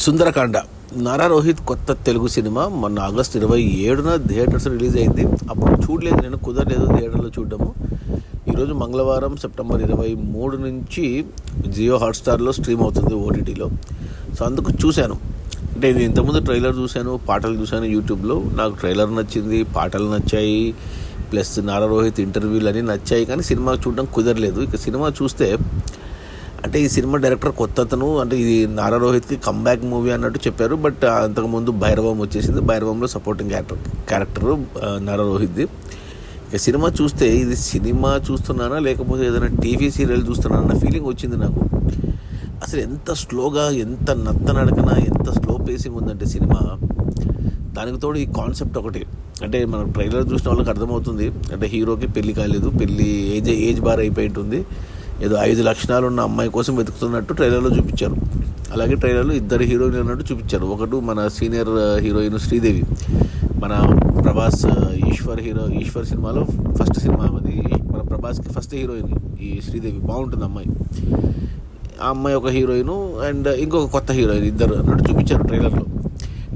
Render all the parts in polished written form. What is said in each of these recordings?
సుందరకాండ నారా రోహిత్ కొత్త తెలుగు సినిమా మొన్న August 27న theatres release అయింది. అప్పుడు చూడలేదు, నేను కుదరలేదు థియేటర్లో చూడడము. ఈరోజు మంగళవారం సెప్టెంబర్ 23 నుంచి జియో హాట్స్టార్లో స్ట్రీమ్ అవుతుంది ఓటీటీలో. సో అందుకు చూశాను. అంటే నేను ఇంతకుముందు ట్రైలర్ చూశాను, పాటలు చూశాను యూట్యూబ్లో. నాకు ట్రైలర్ నచ్చింది, పాటలు నచ్చాయి, ప్లస్ నారా రోహిత్ ఇంటర్వ్యూలు అన్నీ నచ్చాయి. కానీ సినిమా చూడడం కుదరలేదు. ఇక సినిమా చూస్తే అంటే ఈ సినిమా డైరెక్టర్ కొత్త అతను, అంటే ఇది నారా రోహిత్కి కమ్బ్యాక్ మూవీ అన్నట్టు చెప్పారు. బట్ అంతకుముందు భైరవం వచ్చేసింది. భైరవంలో సపోర్టింగ్ క్యారెక్టరు నారా రోహిత్ది. ఇక సినిమా చూస్తే ఇది సినిమా చూస్తున్నానా లేకపోతే ఏదైనా టీవీ సీరియల్ చూస్తున్నానా అన్న ఫీలింగ్ వచ్చింది నాకు. అసలు ఎంత స్లోగా, ఎంత నత్తనడకన, ఎంత స్లో పేసింగ్ ఉందంటే సినిమా. దానికి తోడు ఈ కాన్సెప్ట్ ఒకటి, అంటే మనం ట్రైలర్ చూసిన వాళ్ళకి అర్థమవుతుంది. అంటే హీరోకి పెళ్లి కాలేదు, పెళ్లి ఏజ్ బార్ అయిపోయి ఉంటుంది. ఏదో 5 లక్షణాలు ఉన్న అమ్మాయి కోసం వెతుకుతున్నట్టు ట్రైలర్లో చూపించారు. అలాగే ట్రైలర్లో 2 హీరోయిన్లు అన్నట్టు చూపించారు. ఒకటి మన సీనియర్ హీరోయిన్ శ్రీదేవి, మన ప్రభాస్ ఈశ్వర్ సినిమాలో ఫస్ట్ సినిమా అది. మన ప్రభాస్కి ఫస్ట్ హీరోయిన్ ఈ శ్రీదేవి. బాగుంటుంది అమ్మాయి. ఆ అమ్మాయి ఒక హీరోయిన్ అండ్ ఇంకొక కొత్త హీరోయిన్, 2 అన్నట్టు చూపించారు ట్రైలర్లో.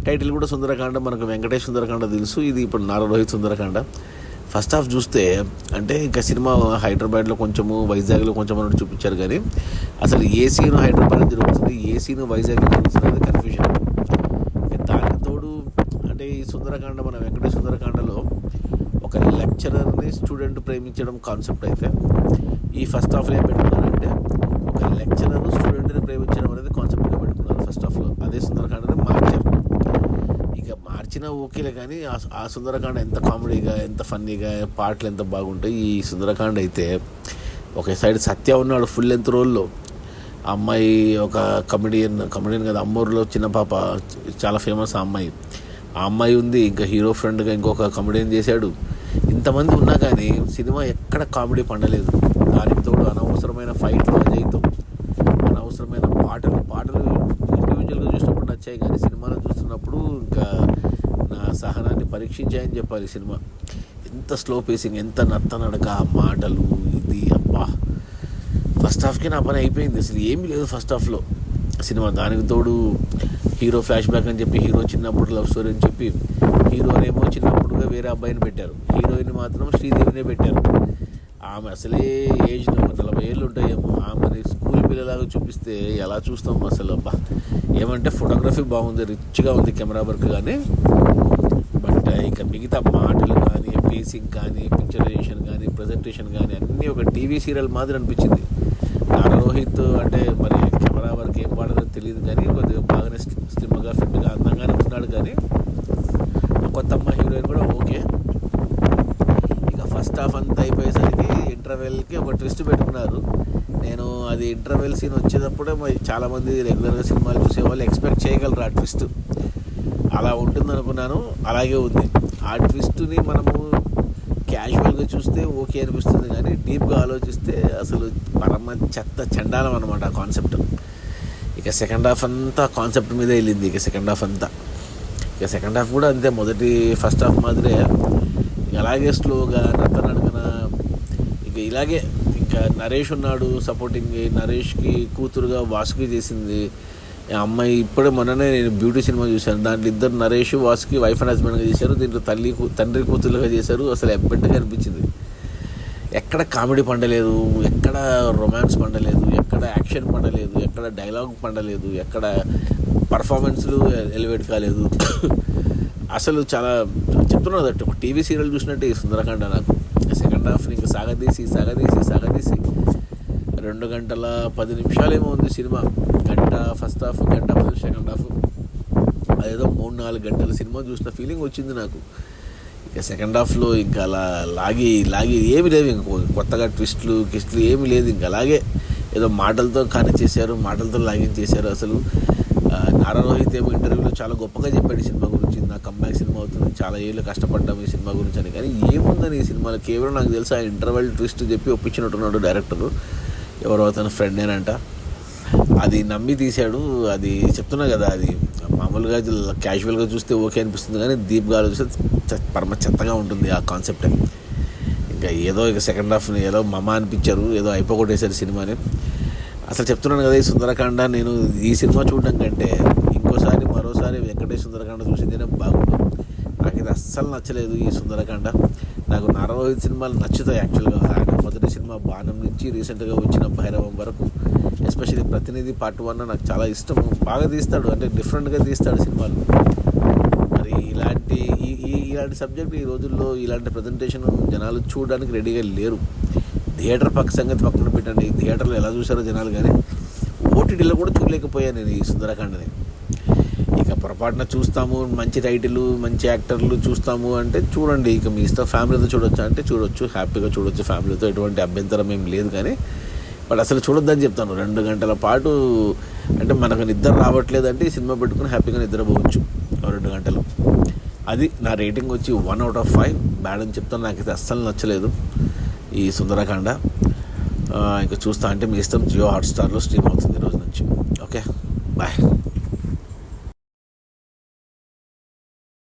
టైటిల్ కూడా సుందరకాండ. మనకు వెంకటేష్ సుందరకాండ తెలుసు, ఇది ఇప్పుడు నారా రోహిత్ సుందరకాండ. ఫస్ట్ హాఫ్ చూస్తే అంటే ఇంకా సినిమా హైదరాబాద్లో కొంచెము, వైజాగ్లో కొంచెం అన్నట్టు చూపించారు. కానీ అసలు ఏ సీను హైదరాబాద్ జరుగుతుంది, ఏ సీను వైజాగ్లో జరుగుతుంది అనేది కన్ఫ్యూజన్. దానికి తోడు అంటే ఈ సుందరకాండ, మన వెంకటేష్ సుందరకాండలో ఒక లెక్చరర్ని స్టూడెంట్ ప్రేమించడం కాన్సెప్ట్ అయితే, ఈ ఫస్ట్ హాఫ్లో ఏం పెట్టుకున్నారంటే ఒక లెక్చరర్ స్టూడెంట్ని ప్రేమించడం అనేది కాన్సెప్ట్గా పెట్టుకున్నారు ఫస్ట్ హాఫ్లో. అదే సుందరకాండని మార్చారు. ఇక మార్చినా ఓకేలే, కానీ ఆ సుందరకాండ ఎంత కామెడీగా, ఎంత ఫన్నీగా, పాటలు ఎంత బాగుంటాయి. ఈ సుందరకాండ అయితే ఒక సైడ్ సత్య ఉన్నాడు ఫుల్ లెంత్ రోల్లో. ఆ అమ్మాయి ఒక కమెడియన్ కదా, అమ్మూరులో చిన్న పాప, చాలా ఫేమస్ ఆ అమ్మాయి ఉంది. ఇంకా హీరో ఫ్రెండ్గా ఇంకొక కమెడియన్ చేశాడు. ఇంతమంది ఉన్నా కానీ సినిమా ఎక్కడ కామెడీ పండలేదు. దానికి తోడు అనవసరమైన ఫైట్లు అజయ్తో, అనవసరమైన పాటలు ఇండివిజువల్గా చూసినప్పుడు నచ్చాయి, కానీ సినిమాలో చూస్తున్నప్పుడు ఇంకా నా సహనాన్ని పరీక్షించాయని చెప్పాలి. సినిమా ఎంత స్లో పేసింగ్, ఎంత నత్తనడక, మాటలు, ఇది అబ్బా. ఫస్ట్ హాఫ్కి నా పని అయిపోయింది. అసలు ఏమీ లేదు ఫస్ట్ హాఫ్లో సినిమా. దానికి తోడు హీరో ఫ్లాష్ బ్యాక్ అని చెప్పి, హీరో చిన్నప్పుడు లవ్ స్టోరీ అని చెప్పి, హీరోనేమో చిన్నప్పుడుగా వేరే అబ్బాయిని పెట్టారు, హీరోయిన్ మాత్రం శ్రీదేవినే పెట్టారు. ఆమె అసలే ఏజ్ 40 ఏళ్ళు ఉంటాయేమో. ఆమెని స్కూల్ పిల్లలాగా చూపిస్తే ఎలా చూస్తాం అసలు. అబ్బా ఏమంటే ఫోటోగ్రఫీ బాగుంది, రిచ్గా ఉంది కెమెరా వర్క్, కానీ బట్ ఇక మిగతా మాటలు కానీ, పేసింగ్ కానీ, పిక్చరైజేషన్ కానీ, ప్రజెంటేషన్ కానీ అన్నీ ఒక టీవీ సీరియల్ మాదిరి అనిపించింది. నారా రోహిత్ అంటే మరి కెమెరా వర్క్ ఏం వాడదో తెలియదు, కానీ కొద్దిగా బాగానే స్లిమ్గా, ఫిట్గా, అందంగానే ఉన్నాడు. కానీ కొత్త అమ్మాయి హీరోయిన్ కూడా ఓకే. ఇక ఫస్ట్ హాఫ్ అంతా అయిపోయేసరికి ఇంటర్వెల్కి ఒక ట్విస్ట్ పెట్టుకున్నారు. నేను అది ఇంటర్వెల్ సీన్ వచ్చేటప్పుడే చాలామంది రెగ్యులర్గా సినిమాలు చూసేవాళ్ళు ఎక్స్పెక్ట్ చేయగలరు ఆ ట్విస్ట్. అలా ఉంటుంది అనుకున్నాను, అలాగే ఉంది. ఆ ట్విస్ట్ని మనము క్యాజువల్గా చూస్తే ఓకే అనిపిస్తుంది, కానీ డీప్గా ఆలోచిస్తే అసలు పరమ చెత్త చండాలం అనమాట ఆ కాన్సెప్ట్. ఇక సెకండ్ హాఫ్ అంతా కాన్సెప్ట్ మీదే వెళ్ళింది. ఇక సెకండ్ హాఫ్ కూడా అంతే, ఫస్ట్ హాఫ్ మాదిరే అలాగే స్లోగా, నడకన. ఇక ఇలాగే ఇంకా నరేష్ ఉన్నాడు సపోర్టింగ్. నరేష్కి కూతురుగా వాసుకి చేసింది ఆ అమ్మాయి. ఇప్పుడే మొన్ననే నేను బ్యూటీ సినిమా చూశాను, దాంట్లో 2 నరేష్, వాసుకి వైఫ్ అండ్ హస్బెండ్గా చేశారు. దీంట్లో తండ్రి కూతురుగా చేశారు. అసలు ఎబ్బెట్టుగా అనిపించింది. ఎక్కడ కామెడీ పండలేదు, ఎక్కడ రొమాన్స్ పండలేదు, ఎక్కడ యాక్షన్ పండలేదు, ఎక్కడ డైలాగ్ పండలేదు, ఎక్కడ పర్ఫార్మెన్స్లు ఎలివేట్ కాలేదు. అసలు చాలా చెప్తున్నది అట్టు ఒక టీవీ సీరియల్ చూసినట్టే ఈ సుందరకాండ. నాకు సెకండ్ హాఫ్ ఇంకా సాగదీసి 2 గంటల 10 నిమిషాలేమో ఉంది సినిమా. గంట ఫస్ట్ హాఫ్, గంట 10 సెకండ్ హాఫ్. అదేదో 3-4 గంటల సినిమా చూసిన ఫీలింగ్ వచ్చింది నాకు. ఇక సెకండ్ హాఫ్లో ఇంకా అలా లాగి ఏమి లేదు, ఇంక కొత్తగా ట్విస్ట్లు ఏమీ లేదు. ఇంకా అలాగే ఏదో మాటలతో కానిచ్చేసారు, మాటలతో లాగించేశారు. అసలు నారా రోహిత్ ఏమో ఇంటర్వ్యూలో చాలా గొప్పగా చెప్పాడు ఈ సినిమా గురించి. నా కమ్బ్యాక్ సినిమా అవుతుంది, చాలా ఏళ్ళు కష్టపడ్డాము ఈ సినిమా గురించి అని. కానీ ఏముందని ఈ సినిమాలో కేవలం నాకు తెలుసు ఆ ఇంటర్వెల్ ట్విస్ట్ చెప్పి ఒప్పించినట్టున్నాడు డైరెక్టరు. ఎవరో అతను ఫ్రెండేనంట, అది నమ్మి తీశాడు. అది చెప్తున్నా కదా, అది మామూలుగా క్యాజువల్గా చూస్తే ఓకే అనిపిస్తుంది, కానీ డీప్గా ఆలోచిస్తే పరమ చెత్తగా ఉంటుంది ఆ కాన్సెప్ట్. ఇంకా ఏదో సెకండ్ హాఫ్ని ఏదో మమ అనిపించారు, ఏదో అయిపోగొట్టేశారు సినిమాని. అసలు చెప్తున్నాను కదా, ఈ సుందరకాండ నేను ఈ సినిమా చూడడం కంటే ఇంకో సుందరకాండ చూసిందేనే బాగుండు. నాకైతే అస్సలు నచ్చలేదు ఈ సుందరకాండ. నాకు నారా రోహిత్ సినిమాలు నచ్చుతాయి యాక్చువల్గా. ఆయన మొదటి సినిమా బాణం నుంచి రీసెంట్గా వచ్చిన భైరవం వరకు, ఎస్పెషల్లీ ప్రతినిధి పార్ట్ 1 నాకు చాలా ఇష్టం. బాగా తీస్తాడు, అంటే డిఫరెంట్గా తీస్తాడు సినిమాలు. మరి ఇలాంటి సబ్జెక్ట్ ఈ రోజుల్లో ఇలాంటి ప్రజెంటేషన్ జనాలు చూడడానికి రెడీగా లేరు. థియేటర్ సంగతి పక్కన పెట్టండి, థియేటర్లో ఎలా చూసారో జనాలు, కానీ ఓటీటీలో కూడా చూడలేకపోయాను నేను ఈ సుందరకాండని. ఇక పొరపాటున చూస్తాము, మంచి టైటిల్ మంచి యాక్టర్లు చూస్తాము అంటే చూడండి, ఇక మీ ఇష్టం. ఫ్యామిలీతో చూడొచ్చు అంటే చూడొచ్చు, హ్యాపీగా చూడొచ్చు ఫ్యామిలీతో, ఎటువంటి అభ్యంతరం ఏం లేదు. కానీ బట్ అసలు చూడొద్దని చెప్తాను. 2 గంటల పాటు అంటే మనకు నిద్ర రావట్లేదంటే ఈ సినిమా పెట్టుకుని హ్యాపీగా నిద్రపోవచ్చు 2 గంటలు. అది నా రేటింగ్ వచ్చి 1/5 బ్యాడ్ అని చెప్తాను. నాకైతే అస్సలు నచ్చలేదు ఈ సుందరకాండ. ఇంకా చూస్తా అంటే మీ ఇష్టం. జియో హాట్స్టార్లో స్ట్రీమ్ అవుతుంది ఈరోజు నుంచి. Okay, bye.